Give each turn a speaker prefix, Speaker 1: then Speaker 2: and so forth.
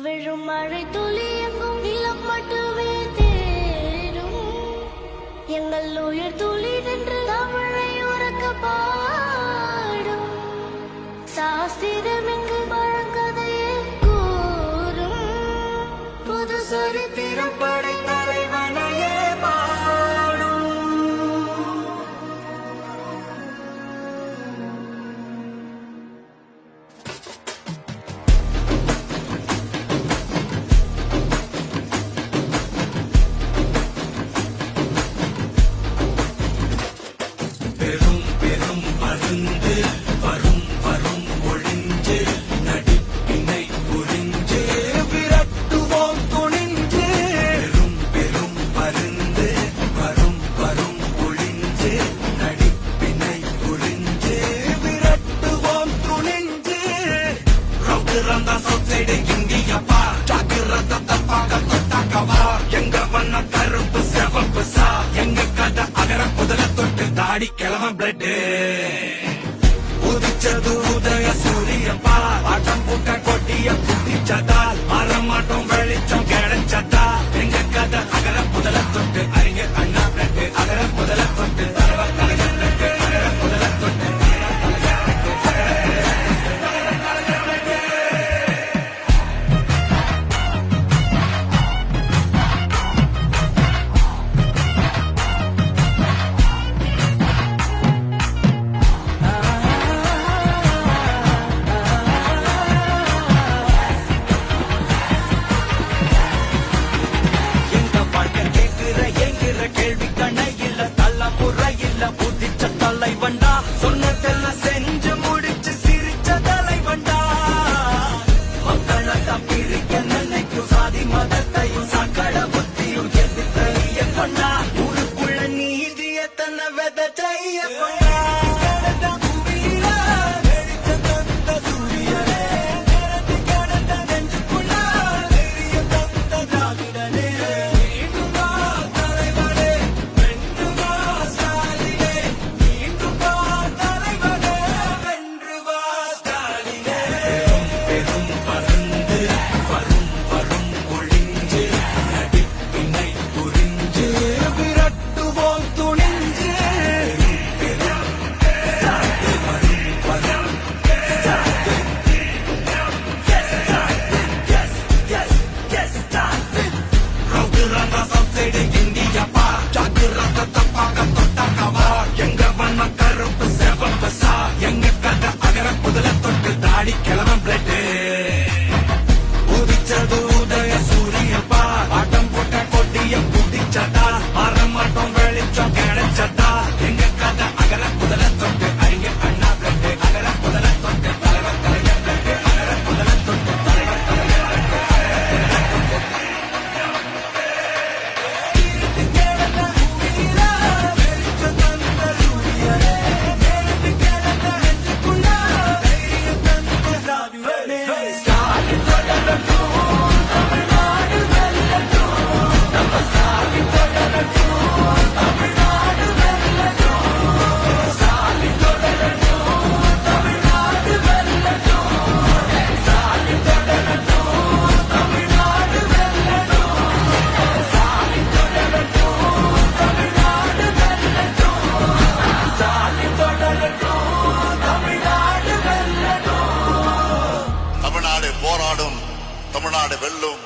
Speaker 1: விழும் மழை துளி எங்கும் நிலம் மட்டுமே தேடும் எங்கள் உயிர் துளி நின்று தமிழை உறக்க பாடும் சாஸ்திரம் எங்கு பழங்கதையே கூறும் புது சரித்திரம் படைத்த தலைவனையே
Speaker 2: பெரும் பெரும் மருந்து வரும் வரும் ஒழிஞ்சு நடிப்பினை புரிஞ்சு விரட்டுவோம் துணிஞ்சு பெரும் பெரும் மருந்து வரும் வரும் ஒழிஞ்சு நடிப்பினை புரிஞ்சு விரட்டுவோம் துணிஞ்சு ரவுடிரந்தா சவுசைடு இந்தியப்பா ஜாக்கிரத தப்பாக தொட்டாக்கவா எங்க வண்ண கருப்பு செவப்பு சா எங்க கதை அகர முதல தொட்டு தாடி கிளம்ப பிளட் உதிச்சது உதய சூரியப்பா ஆட்டம் பூட்ட கொட்டிய புட்டிச்சதால் மாறமாட்டோம் வெளிச்சம் கிடைச்சதா எங்க கதை அகர முதல தொட்டு அறிஞர் அண்ணா பிளட் அகர முதல தொட்டு தலைவர் கலைஞர் பிளட் அகர முதல தொட்டு தலைவண்டா சொன்னதெல்லாம் செஞ்சு முடிச்சு சிரிச்ச தலைவண்டா மக்களை தப்பிரிக்க நினைக்கும் சாதி மதத்தையும் சக்கட புத்தியும் எதிர்த்தைய கொண்டா ஊருக்குள்ள நீதிய தன்னை விதைச்சைய கொண்டா கிளம்ப பிளட் உதிச்சது உதய சூரியப்பா ஆட்டம் போட்ட கொட்டிய புட்டிச்சதா மாறமாட்டோம் வெளிச்சம் கிடைச்சதா எங்க கதை அகர முதல தொட்டு அறிஞர் அண்ணா பிளட் அகர முதல தொட்டு தலைவர் கலைஞர் பிளட் அகர முதல தொட்டு தலைவர் கலைஞர்
Speaker 3: தமிழ்நாடு போராடும், தமிழ்நாடு வெல்லும்.